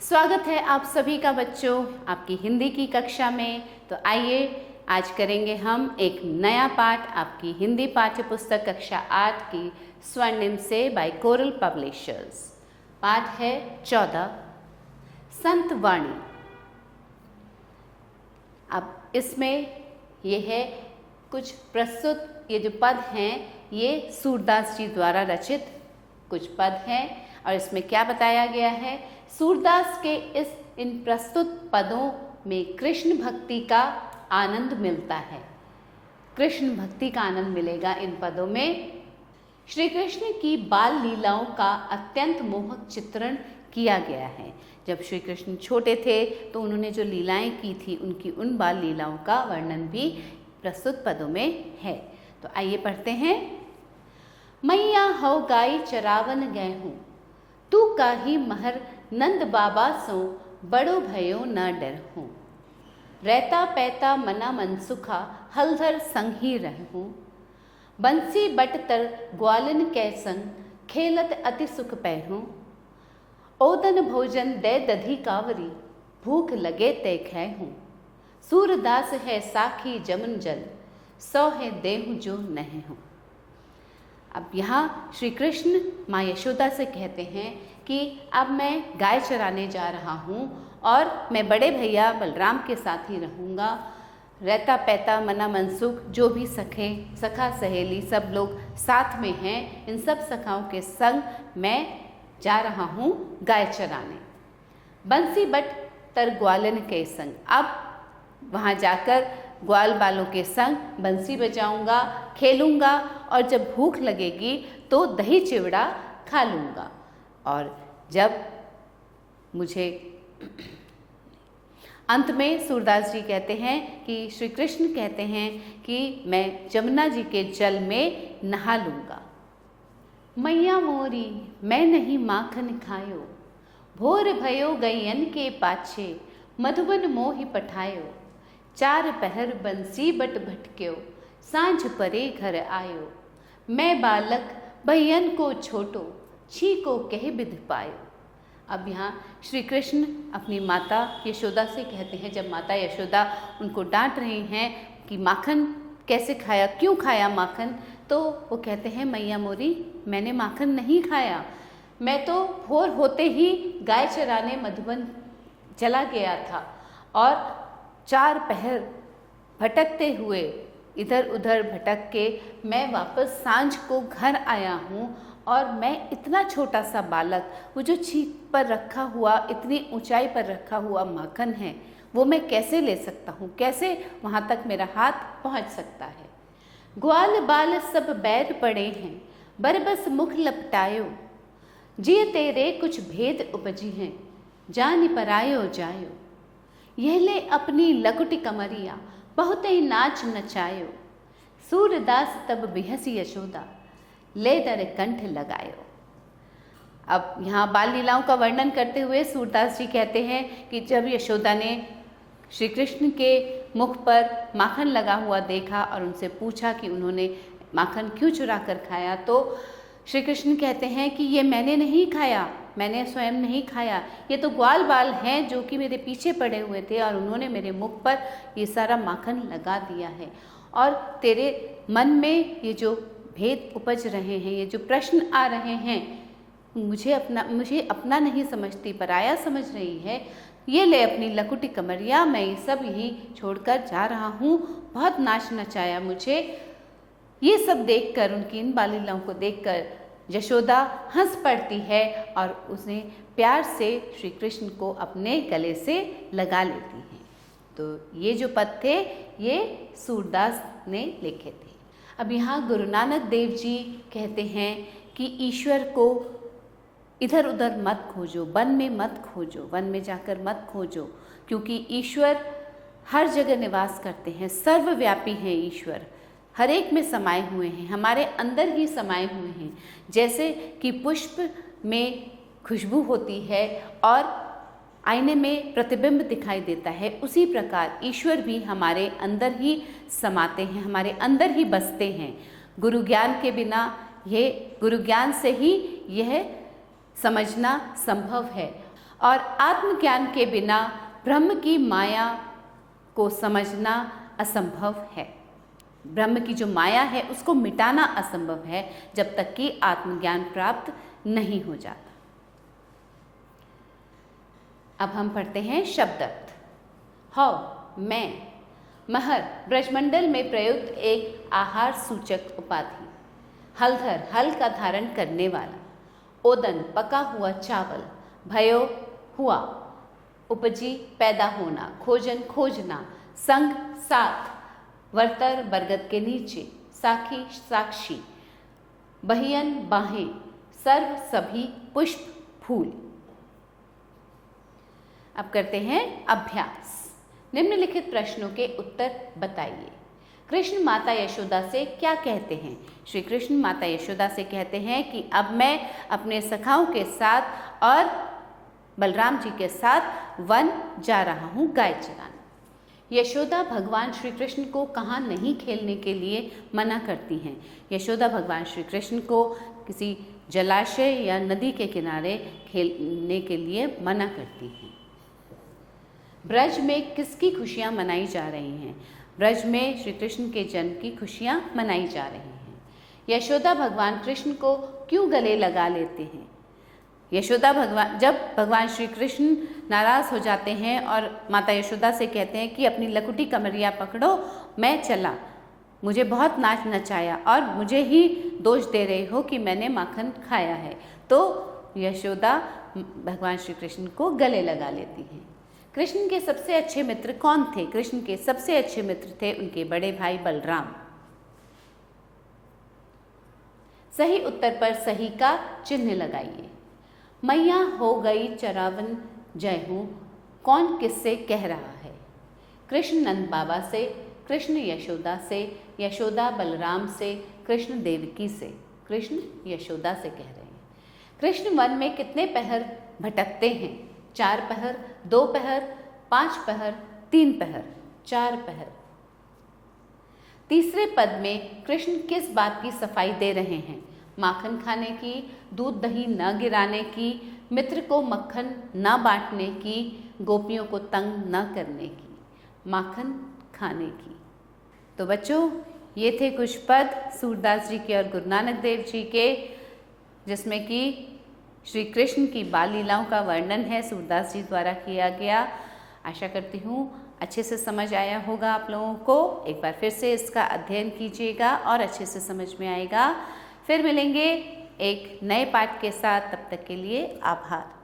स्वागत है आप सभी का बच्चों आपकी हिंदी की कक्षा में। तो आइए आज करेंगे हम एक नया पाठ आपकी हिंदी पाठ्य पुस्तक कक्षा 8 की स्वर्णिम से बाय कोरल पब्लिशर्स। पाठ है 14 संत वाणी। अब इसमें ये है कुछ प्रस्तुत ये जो पद हैं ये सूरदास जी द्वारा रचित कुछ पद हैं और इसमें क्या बताया गया है। सूरदास के इन प्रस्तुत पदों में कृष्ण भक्ति का आनंद मिलता है। कृष्ण भक्ति का आनंद मिलेगा इन पदों में। श्री कृष्ण की बाल लीलाओं का अत्यंत मोहक चित्रण किया गया है। जब श्री कृष्ण छोटे थे तो उन्होंने जो लीलाएं की थी उनकी उन बाल लीलाओं का वर्णन भी प्रस्तुत पदों में है। तो आइए पढ़ते हैं। मैया हौ गाय चरावन गए हूँ, तू काही महर नंद बाबा सो बड़ो भयो न डर हूँ। रहता पैता मना मनसुखा हलधर संग ही रहूँ। बंसी बट तर ग्वालन कै संग खेलत अति सुख पैहूँ। ओदन भोजन दे दधी कावरी भूख लगे ते खैहूँ। सूरदास है साखी जमन जल सौ है देहु जो नह हूँ। अब यहाँ श्री कृष्ण माँ यशोदा से कहते हैं कि अब मैं गाय चराने जा रहा हूँ और मैं बड़े भैया बलराम के साथ ही रहूँगा। रहता पैता मना मनसुख जो भी सखा सहेली सब लोग साथ में हैं, इन सब सखाओं के संग मैं जा रहा हूँ गाय चराने। बंसी बट तर ग्वालन के संग, अब वहाँ जाकर ग्वाल बालों के संग बंसी बजाऊंगा, खेलूंगा और जब भूख लगेगी तो दही चिवड़ा खा लूँगा। और जब मुझे अंत में सूरदास जी कहते हैं कि श्री कृष्ण कहते हैं कि मैं जमुना जी के जल में नहा लूँगा। मैया मोरी मैं नहीं माखन खायो, भोर भयो गैयन के पाछे मधुबन मोहि पठायो। चार पहर बंसी बट भटक्यो सांझ परे घर आयो। मैं बालक भैयन को छोटो छी को कह विध पायो। अब यहाँ श्री कृष्ण अपनी माता यशोदा से कहते हैं, जब माता यशोदा उनको डांट रही हैं कि माखन कैसे खाया, क्यों खाया माखन, तो वो कहते हैं मैया मोरी मैंने माखन नहीं खाया, मैं तो भोर होते ही गाय चराने मधुबन चला गया था और 4 पहर भटकते हुए इधर उधर भटक के मैं वापस सांझ को घर आया हूँ और मैं इतना छोटा सा बालक, वो जो छीक पर रखा हुआ इतनी ऊंचाई पर रखा हुआ माखन है वो मैं कैसे ले सकता हूँ, कैसे वहाँ तक मेरा हाथ पहुँच सकता है। ग्वाल बाल सब बैर पड़े हैं बरबस मुख लपटायो। जिय तेरे कुछ भेद उपजी हैं जान परायो जायो। यह ले अपनी लकुटी कमरिया बहुत ही नाच नचायो। सूरदास तब बिहसी यशोदा ले दर कंठ लगायो। अब यहाँ बाल लीलाओं का वर्णन करते हुए सूरदास जी कहते हैं कि जब यशोदा ने श्री कृष्ण के मुख पर माखन लगा हुआ देखा और उनसे पूछा कि उन्होंने माखन क्यों चुरा कर खाया, तो श्री कृष्ण कहते हैं कि ये मैंने नहीं खाया, मैंने स्वयं नहीं खाया, ये तो ग्वाल बाल हैं जो कि मेरे पीछे पड़े हुए थे और उन्होंने मेरे मुख पर ये सारा माखन लगा दिया है। और तेरे मन में ये जो भेद उपज रहे हैं, ये जो प्रश्न आ रहे हैं, मुझे अपना नहीं समझती पराया समझ रही है, ये ले अपनी लकुटी कमरिया, मैं ये सब यही छोड़कर जा रहा हूँ। बहुत नाच नचाया मुझे। ये सब देखकर, उनकी इन बाल लीलाओं को देखकर यशोदा हंस पड़ती है और उसे प्यार से श्री कृष्ण को अपने गले से लगा लेती हैं। तो ये जो पद थे ये सूरदास ने लिखे थे। अब यहाँ गुरु नानक देव जी कहते हैं कि ईश्वर को इधर उधर मत खोजो, वन में मत खोजो, वन में जाकर मत खोजो, क्योंकि ईश्वर हर जगह निवास करते हैं, सर्वव्यापी हैं ईश्वर, हर एक में समाये हुए हैं, हमारे अंदर ही समाये हुए हैं। जैसे कि पुष्प में खुशबू होती है और आईने में प्रतिबिंब दिखाई देता है, उसी प्रकार ईश्वर भी हमारे अंदर ही समाते हैं, हमारे अंदर ही बसते हैं। गुरु ज्ञान के बिना गुरु ज्ञान से ही यह समझना संभव है। और आत्मज्ञान के बिना ब्रह्म की माया को समझना असंभव है। ब्रह्म की जो माया है उसको मिटाना असंभव है जब तक कि आत्मज्ञान प्राप्त नहीं हो जाता। अब हम पढ़ते हैं शब्द अर्थ। हौ, मैं, महर ब्रजमंडल में प्रयुक्त एक आहार सूचक उपाधि। हलधर, हल का धारण करने वाला। ओदन, पका हुआ चावल। भयो, हुआ, उपजी, पैदा होना। खोजन, खोजना। संग, साथ। वर्तर, बरगद के नीचे। साखी, साक्षी। बहियन, बाहें। सर्व, सभी। पुष्प, फूल। अब करते हैं अभ्यास। निम्नलिखित प्रश्नों के उत्तर बताइए। कृष्ण माता यशोदा से क्या कहते हैं? श्री कृष्ण माता यशोदा से कहते हैं कि अब मैं अपने सखाओं के साथ और बलराम जी के साथ वन जा रहा हूँ गाय चराने। यशोदा भगवान श्री कृष्ण को कहाँ नहीं खेलने के लिए मना करती हैं? यशोदा भगवान श्री कृष्ण को किसी जलाशय या नदी के किनारे खेलने के लिए मना करती हैं। ब्रज में किसकी खुशियाँ मनाई जा रही हैं? ब्रज में श्री कृष्ण के जन्म की खुशियाँ मनाई जा रही हैं। यशोदा भगवान कृष्ण को क्यों गले लगा लेते हैं? यशोदा भगवान, जब भगवान श्री कृष्ण नाराज़ हो जाते हैं और माता यशोदा से कहते हैं कि अपनी लकुटी कमरिया पकड़ो, मैं चला, मुझे बहुत नाच नचाया और मुझे ही दोष दे रहे हो कि मैंने माखन खाया है, तो यशोदा भगवान श्री कृष्ण को गले लगा लेती हैं। कृष्ण के सबसे अच्छे मित्र कौन थे? कृष्ण के सबसे अच्छे मित्र थे उनके बड़े भाई बलराम। सही उत्तर पर सही का चिन्ह लगाइए। मैया हो गई चरावन जय हूँ, कौन किससे कह रहा है? कृष्ण नंद बाबा से, कृष्ण यशोदा से, यशोदा बलराम से, कृष्ण देवकी से। कृष्ण यशोदा से कह रहे हैं। कृष्ण वन में कितने पहर भटकते हैं? 4 पहर, 2 पहर, 5 पहर, 3 पहर। 4 पहर। तीसरे पद में कृष्ण किस बात की सफाई दे रहे हैं? माखन खाने की, दूध दही न गिराने की, मित्र को मक्खन न बांटने की, गोपियों को तंग न करने की। माखन खाने की। तो बच्चों, ये थे कुछ पद सूरदास जी के और गुरु नानक देव जी के, जिसमें कि श्री कृष्ण की बाल लीलाओं का वर्णन है, सूरदास जी द्वारा किया गया। आशा करती हूँ अच्छे से समझ आया होगा आप लोगों को। एक बार फिर से इसका अध्ययन कीजिएगा और अच्छे से समझ में आएगा। फिर मिलेंगे एक नए पाठ के साथ, तब तक के लिए आभार।